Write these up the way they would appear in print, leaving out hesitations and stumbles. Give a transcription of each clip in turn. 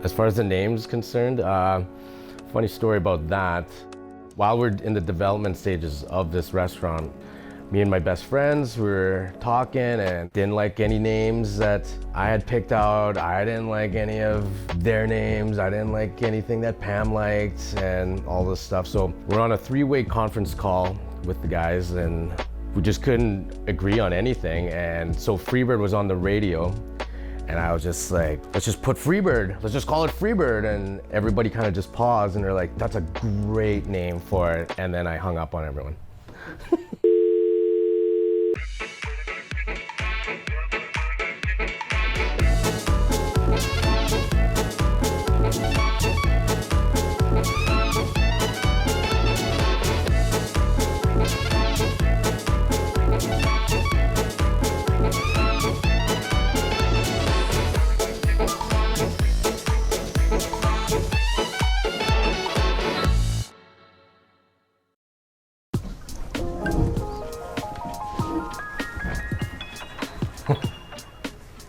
As far as the name's concerned, funny story about that. While we're in the development stages of this restaurant, me and my best friends were talking and didn't like any names that I had picked out. I didn't like any of their names. I didn't like anything that Pam liked and all this stuff. So we're on a three-way conference call with the guys and we just couldn't agree on anything. And so Freebird was on the radio and I was just like, let's just put Freebird. Let's just call it Freebird. And everybody kind of just paused and they're like, that's a great name for it. And then I hung up on everyone.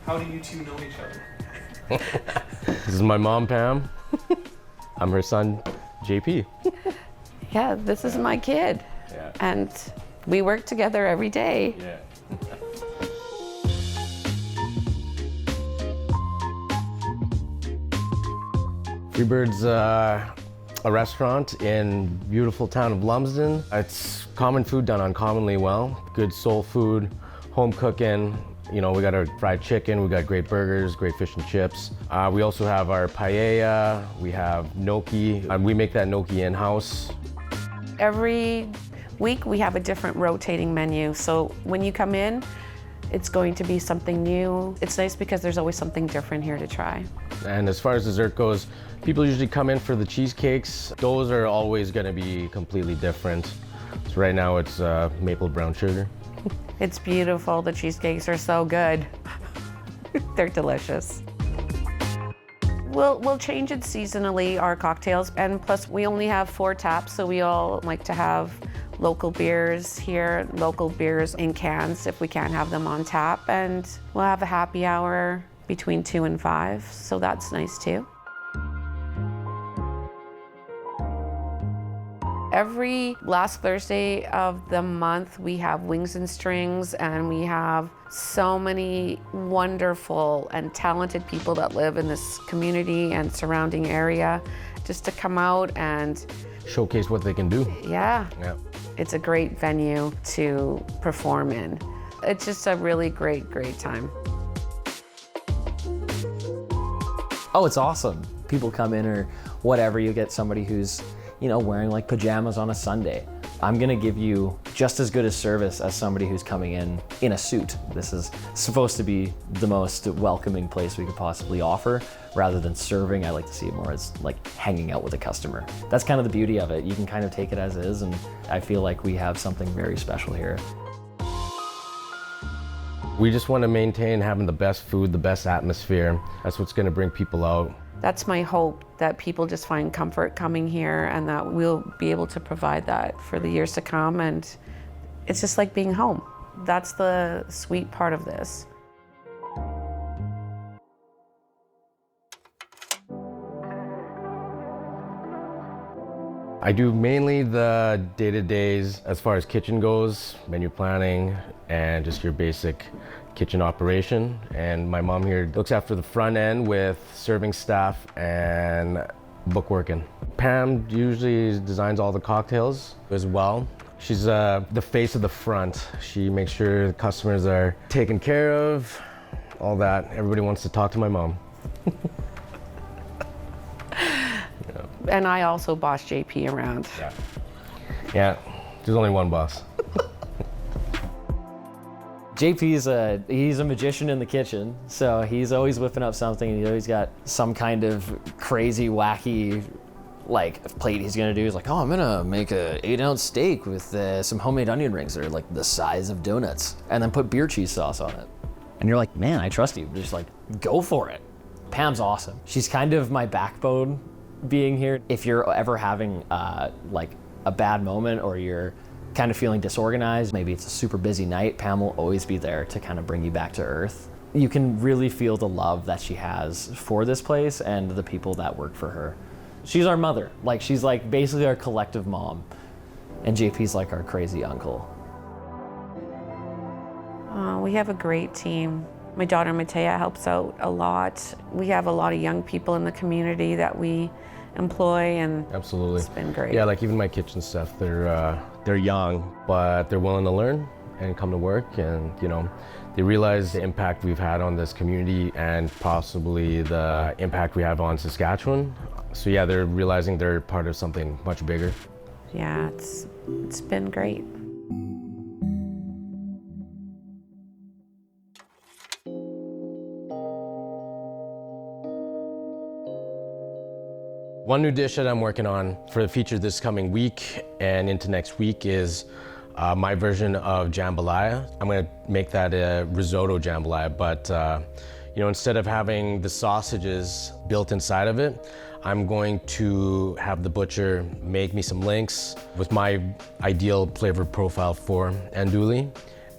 How do you two know each other? This is my mom, Pam. I'm her son, JP. Yeah, this is my kid. Yeah. And we work together every day. Yeah. Freebird's a restaurant in beautiful town of Lumsden. It's common food done uncommonly well. Good soul food, home cooking. You know, we got our fried chicken, we got great burgers, great fish and chips. We also have our paella, we have gnocchi. We make that gnocchi in-house. Every week we have a different rotating menu. So when you come in, it's going to be something new. It's nice because there's always something different here to try. And as far as dessert goes, people usually come in for the cheesecakes. Those are always gonna be completely different. So right now it's maple brown sugar. It's beautiful. The cheesecakes are so good. They're delicious. We'll change it seasonally, our cocktails, and plus we only have 4 taps, so we all like to have local beers here, local beers in cans if we can't have them on tap, and we'll have a happy hour between 2 and 5, so that's nice too. Every last Thursday of the month, we have Wings and Strings, and we have so many wonderful and talented people that live in this community and surrounding area just to come out and showcase what they can do. Yeah. Yeah. It's a great venue to perform in. It's just a really great time. Oh, it's awesome. People come in or whatever, you get somebody who's, you know, wearing like pajamas on a Sunday. I'm gonna give you just as good a service as somebody who's coming in a suit. This is supposed to be the most welcoming place we could possibly offer. Rather than serving, I like to see it more as like hanging out with a customer. That's kind of the beauty of it. You can kind of take it as is, and I feel like we have something very special here. We just want to maintain having the best food, the best atmosphere. That's what's gonna bring people out. That's my hope, that people just find comfort coming here and that we'll be able to provide that for the years to come. And it's just like being home. That's the sweet part of this. I do mainly the day-to-days as far as kitchen goes, menu planning, and just your basic kitchen operation. And my mom here looks after the front end with serving staff and bookworking. Pam usually designs all the cocktails as well. She's the face of the front. She makes sure the customers are taken care of, all that. Everybody wants to talk to my mom. And I also boss JP around. Yeah, there's only one boss. JP's he's a magician in the kitchen, so he's always whipping up something, and he's always got some kind of crazy, wacky, like plate he's gonna do. He's like, oh, I'm gonna make a 8-ounce steak with some homemade onion rings that are like the size of donuts, and then put beer cheese sauce on it. And you're like, man, I trust you. Just like, go for it. Pam's awesome. She's kind of my backbone being here. If you're ever having like a bad moment or you're kind of feeling disorganized, maybe it's a super busy night, Pam will always be there to kind of bring you back to earth. you can really feel the love that she has for this place and the people that work for her. She's our mother. Like, she's like basically our collective mom. And JP's like our crazy uncle. We have a great team. My daughter Matea helps out a lot. We have a lot of young people in the community that we employ, and Absolutely. it's been great. Yeah, like even my kitchen staff, they're young, but they're willing to learn and come to work, and you know, they realize the impact we've had on this community and possibly the impact we have on Saskatchewan. So yeah, they're realizing they're part of something much bigger. Yeah, it's been great. One new dish that I'm working on for the feature this coming week and into next week is my version of jambalaya. I'm gonna make that a risotto jambalaya, but you know, instead of having the sausages built inside of it, I'm going to have the butcher make me some links with my ideal flavor profile for andouille.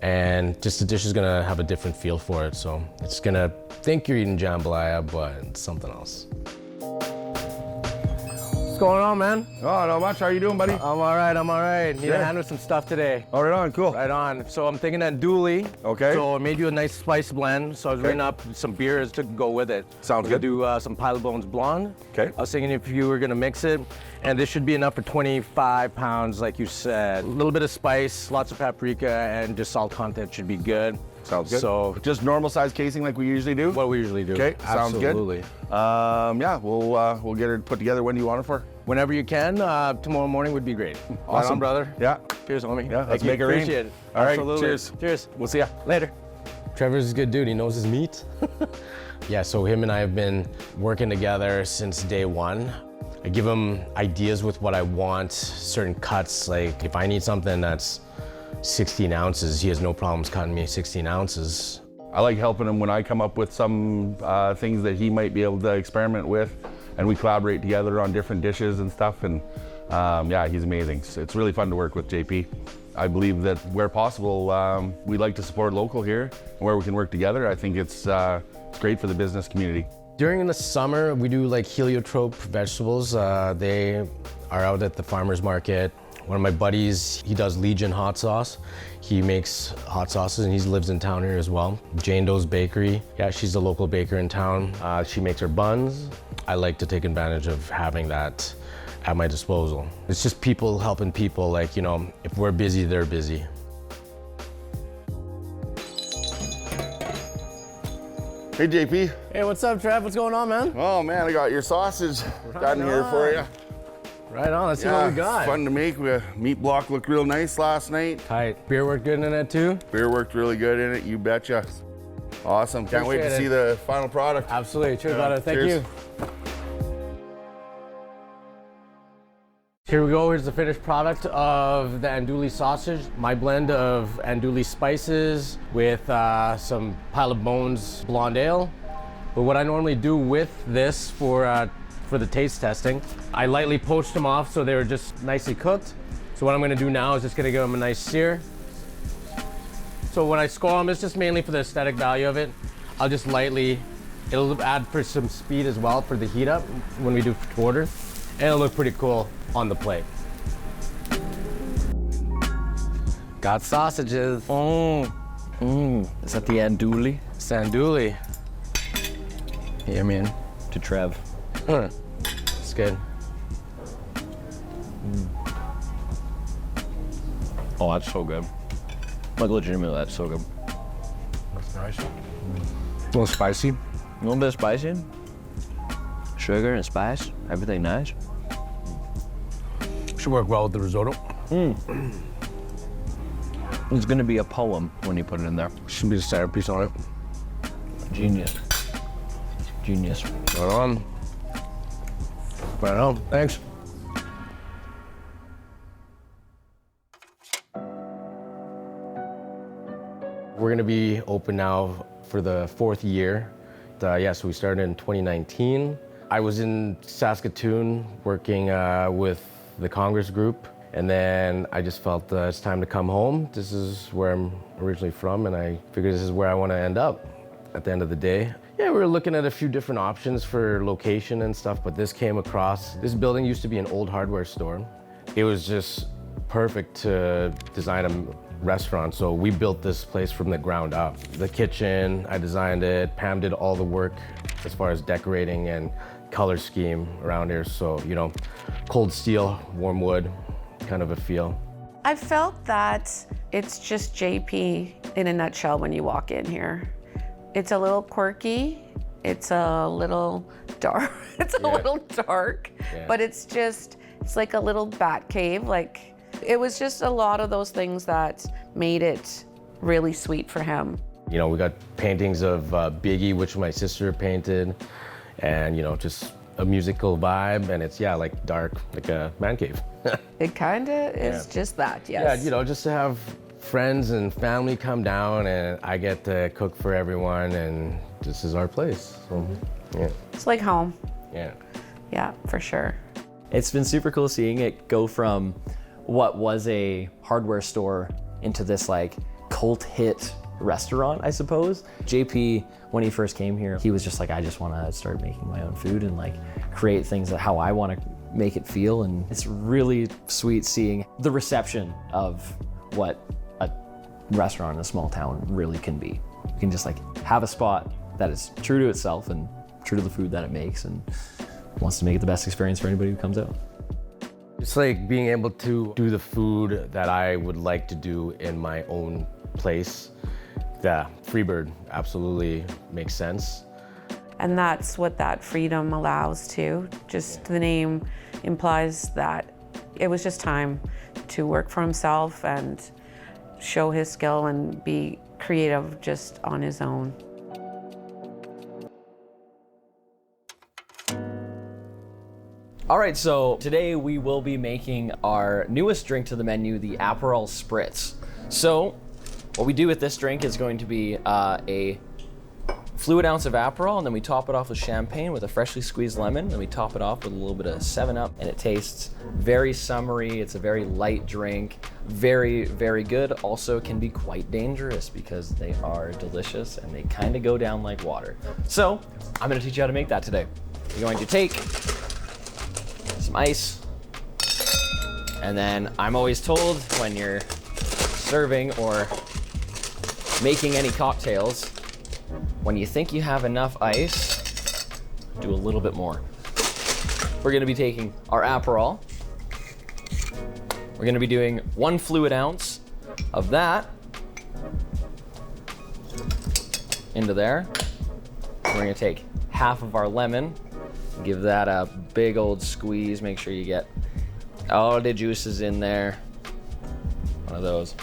And just the dish is gonna have a different feel for it. So it's gonna think you're eating jambalaya, but it's something else. What's going on, man? Oh, not much. How are you doing, buddy? I'm all right, I'm all right. Need Good. a hand with some stuff today. Oh, right on. Cool. Right on. So I'm thinking andouille. Okay. So I made you a nice spice blend. So I was Okay. writing up some beers to go with it. Sounds We're good. gonna do some Pile of Bones Blonde. Okay. I was thinking if you were gonna mix it, and this should be enough for 25 pounds, like you said. A little bit of spice, lots of paprika, and just salt content should be good. Sounds good. So Just normal size casing like we usually do? what we usually do. Okay, sounds good. Absolutely. Yeah, we'll get it put together. When do you want it for? Whenever you can, tomorrow morning would be great. Right Awesome. on, brother. Yeah. Cheers, homie. Yeah, let's Thank you. make it rain. Appreciate it. All right, Absolutely. cheers. Cheers. We'll see ya. Later. Trevor's a good dude. He knows his meat. Yeah, so him and I have been working together since day one. I give him ideas with what I want, certain cuts. Like if I need something that's 16 ounces, he has no problems cutting me 16 ounces. I like helping him when I come up with some things that he might be able to experiment with, and we collaborate together on different dishes and stuff. And yeah, he's amazing. It's really fun to work with JP. I believe that where possible, we like to support local here, and where we can work together. I think it's great for the business community. During the summer, we do like heliotrope vegetables. They are out at the farmer's market. One of my buddies, he does Legion hot sauce. He makes hot sauces and he lives in town here as well. Jane Doe's Bakery. Yeah, she's a local baker in town. She makes her buns. I like to take advantage of having that at my disposal. It's just people helping people, like, you know, if we're busy, they're busy. Hey, JP. Hey, what's up, Trev? What's going on, man? Oh man, I got your sausage got in here for you. Right on, let's see what we got. Fun to make. Meat block looked real nice last night. Tight. Beer worked good in it too? Beer worked really good in it, you betcha. Awesome. Can't wait to Appreciate see it. the final product. Absolutely. Cheers, Yeah, brother. Thank cheers. you. Here we go. Here's the finished product of the andouille sausage. My blend of andouille spices with some Pile of Bones blonde ale. But what I normally do with this for the taste testing, I lightly poached them off so they were just nicely cooked. So what I'm gonna do now is just gonna give them a nice sear. So when I score them, it's just mainly for the aesthetic value of it. I'll just lightly, it'll add for some speed as well for the heat up when we do quarter. And it'll look pretty cool on the plate. Got sausages. Is that the andouille? Andouille. Yeah, man. To Trev. It's good. Oh, that's so good. Like, legitimately, that's so good. That's nice. A little spicy. A little bit spicy. Sugar and spice. Everything nice. Should work well with the risotto. It's gonna be a poem when you put it in there. Should be a centerpiece on it. Genius. Genius. Right on. Right on. Thanks. We're gonna be open now for the 4th year. Yeah, so we started in 2019. I was in Saskatoon working with the Congress group, and then I just felt it's time to come home. This is where I'm originally from, and I figured this is where I want to end up. at the end of the day. Yeah, we were looking at a few different options for location and stuff, but this came across. This building used to be an old hardware store. It was just perfect to design a restaurant, so we built this place from the ground up. The kitchen, I designed it. Pam did all the work as far as decorating and color scheme around here, so, you know, cold steel, warm wood, kind of a feel. I felt that it's just JP in a nutshell when you walk in here. It's a little quirky, it's a little dark, little dark, but it's like a little bat cave. Like, it was just a lot of those things that made it really sweet for him. You know, we got paintings of Biggie, which my sister painted, and, you know, just a musical vibe, and it's, yeah, like dark, like a man cave. It kind of is just that, yes. Yeah, you know, just to have friends and family come down, and I get to cook for everyone, and this is our place. So, yeah. It's like home. Yeah. Yeah, for sure. It's been super cool seeing it go from what was a hardware store into this like cult hit restaurant, I suppose. JP, when he first came here, he was just like, I just want to start making my own food and like create things that how I want to make it feel. And it's really sweet seeing the reception of what a restaurant in a small town really can be. You can just like have a spot that is true to itself and true to the food that it makes and wants to make it the best experience for anybody who comes out. It's like being able to do the food that I would like to do in my own place. Yeah, Freebird absolutely makes sense. And that's what that freedom allows too. Just the name implies that it was just time to work for himself and show his skill and be creative just on his own. All right, so today we will be making our newest drink to the menu, the aperol spritz. So what we do with this drink is going to be a fluid ounce of aperol, and then we top it off with champagne with a freshly squeezed lemon, and we top it off with a little bit of 7-Up, and it tastes very summery. It's a very light drink, very, very good. Also can be quite dangerous because they are delicious and they kind of go down like water. So I'm gonna teach you how to make that today. You're going to take some ice, and then I'm always told when you're serving or making any cocktails, when you think you have enough ice, do a little bit more. We're gonna be taking our aperol. We're gonna be doing 1 fluid ounce of that into there. We're gonna take half of our lemon, give that a big old squeeze. Make sure you get all the juices in there. One of those.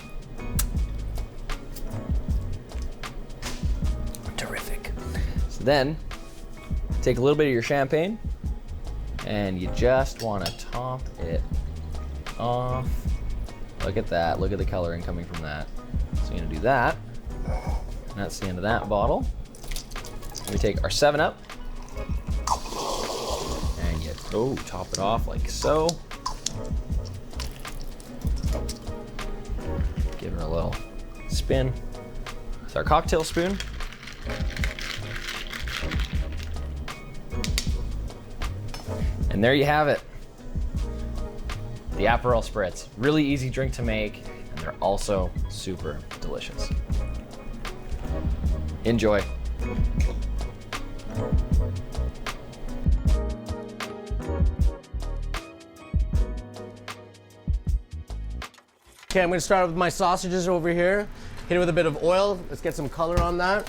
Terrific. So then, take a little bit of your champagne, and you just want to top it off. Look at that. Look at the coloring coming from that. So you're gonna do that. And that's the end of that bottle. We take our 7-Up. Top it off like so. Give her a little spin with our cocktail spoon. And there you have it. The aperol spritz. Really easy drink to make, and they're also super delicious. Enjoy. Okay, I'm gonna start with my sausages over here. Hit it with a bit of oil. Let's get some color on that.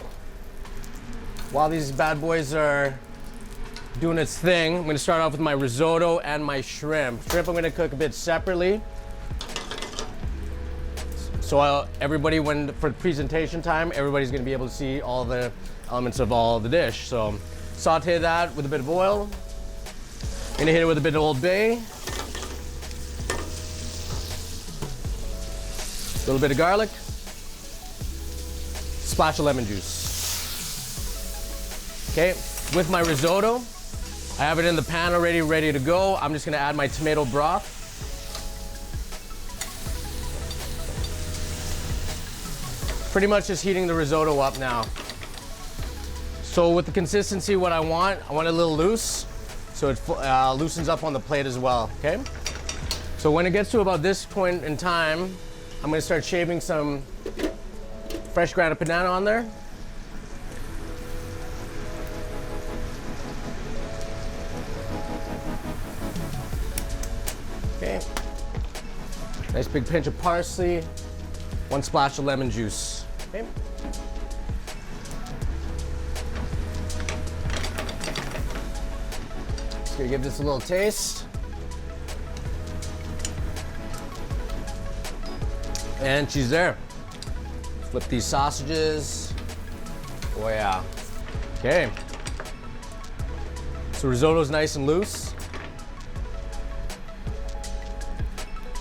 While these bad boys are doing its thing, I'm gonna start off with my risotto and my shrimp. Shrimp I'm gonna cook a bit separately. So everybody, for presentation time, everybody's gonna be able to see all the elements of all the dish. So saute that with a bit of oil. Gonna hit it with a bit of Old Bay. A little bit of garlic, splash of lemon juice. Okay, with my risotto, I have it in the pan already, ready to go. I'm just gonna add my tomato broth. Pretty much just heating the risotto up now. So with the consistency, what I want it a little loose, so it loosens up on the plate as well, okay? So when it gets to about this point in time, I'm gonna start shaving some fresh ground banana on there. Okay. Nice big pinch of parsley, 1 splash of lemon juice. Okay. Just gonna give this a little taste. And she's there. Flip these sausages. Oh yeah. Okay. So risotto's nice and loose.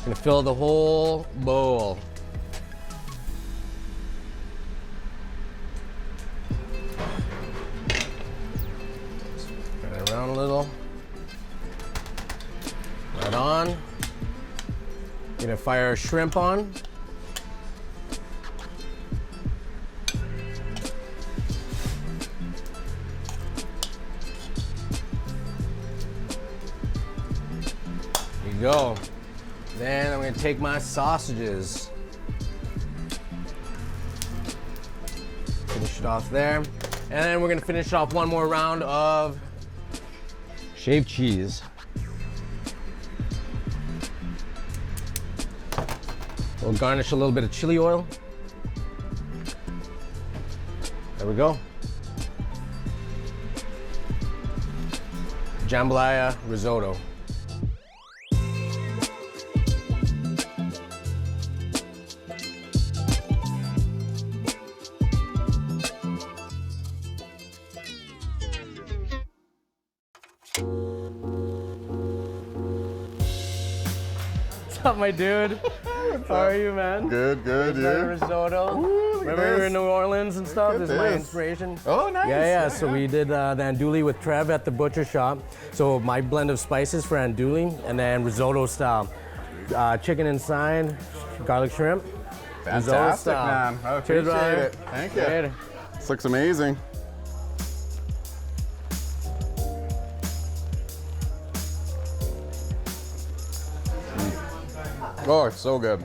Gonna fill the whole bowl. Spread it around a little. Right on. Gonna fire our shrimp on. There you go. Then I'm gonna take my sausages. Finish it off there. And then we're gonna finish off one more round of shaved cheese. We'll garnish a little bit of chili oil. There we go. Jambalaya risotto. What's up, my dude? How are you, man? Good, good, Is that a yeah. risotto? Ooh, look at Remember we were in this. New Orleans and stuff? Look This at is my this. inspiration. Oh, nice. Yeah. So we did the andouille with Trev at the butcher shop. So my blend of spices for andouille, and then risotto style. Chicken inside, garlic shrimp. Risotto Fantastic, style. man. I Cheers, appreciate brother. it. Thank you. Later. This looks amazing. Oh, it's so good.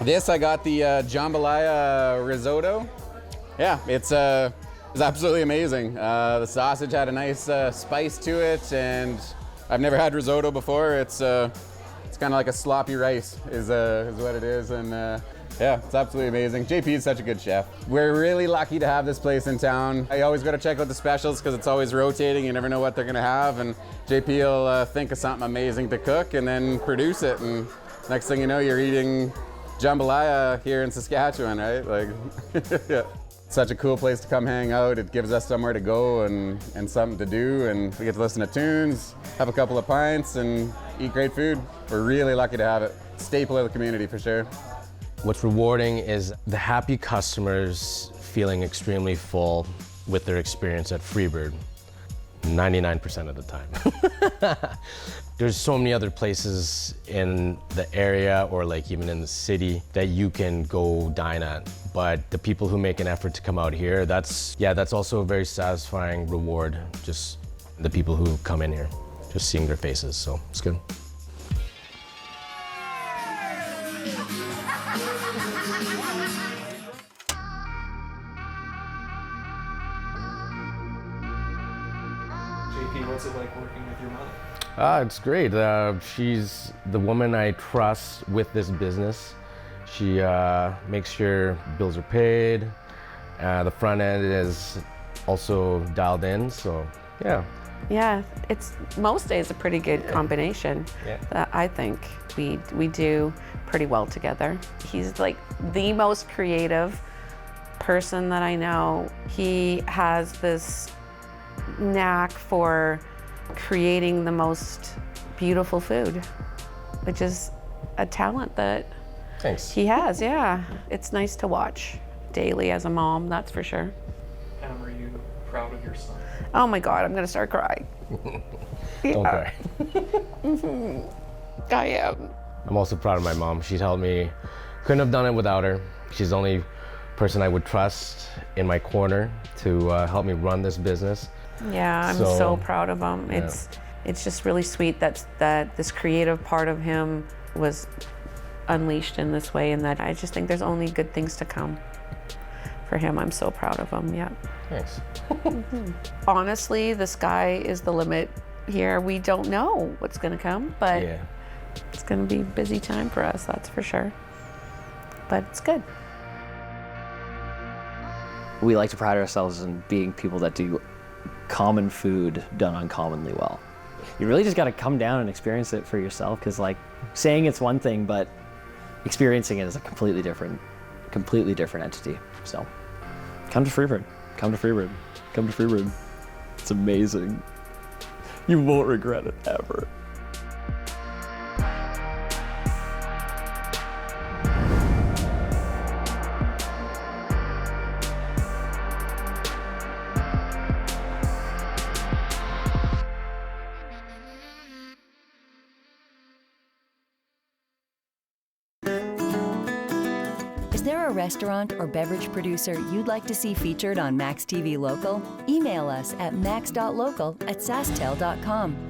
This, I got the jambalaya risotto. Yeah, it's absolutely amazing. The sausage had a nice spice to it, and I've never had risotto before. It's kind of like a sloppy rice is what it is, and yeah, it's absolutely amazing. JP is such a good chef. We're really lucky to have this place in town. I always got to check out the specials because it's always rotating. You never know what they're gonna have, and JP will think of something amazing to cook and then produce it, and next thing you know, you're eating jambalaya here in Saskatchewan, right? Like, yeah. Such a cool place to come hang out. It gives us somewhere to go and something to do, and we get to listen to tunes, have a couple of pints, and eat great food. We're really lucky to have it. Staple of the community for sure. What's rewarding is the happy customers feeling extremely full with their experience at Freebird, 99% of the time. There's so many other places in the area or like even in the city that you can go dine at. But the people who make an effort to come out here, that's also a very satisfying reward. Just the people who come in here, just seeing their faces, so it's good. JP, what's it like working with your mother? It's great. She's the woman I trust with this business. She makes sure bills are paid. The front end is also dialed in, so yeah. Yeah, it's most days a pretty good combination. Yeah. I think we do pretty well together. He's like the most creative person that I know. He has this knack for creating the most beautiful food, which is a talent that Thanks. he has. Yeah, it's nice to watch daily as a mom, that's for sure. Pam, are you proud of your son? Oh my God, I'm gonna start crying. Don't cry. I am. I'm also proud of my mom. She's helped me. Couldn't have done it without her. She's only person I would trust in my corner to help me run this business. Yeah, I'm so proud of him. Yeah. It's just really sweet that this creative part of him was unleashed in this way, and that I just think there's only good things to come for him. I'm so proud of him. Yeah. Thanks. Honestly, the sky is the limit here. We don't know what's going to come, but Yeah. it's going to be a busy time for us, that's for sure. But it's good. We like to pride ourselves in being people that do common food done uncommonly well. You really just got to come down and experience it for yourself, because like saying it's one thing, but experiencing it is a completely different entity. So come to Freebird, come to Freebird, come to Freebird. It's amazing. You won't regret it ever. Is there a restaurant or beverage producer you'd like to see featured on maxTV Local? Email us at max.local@sasktel.com.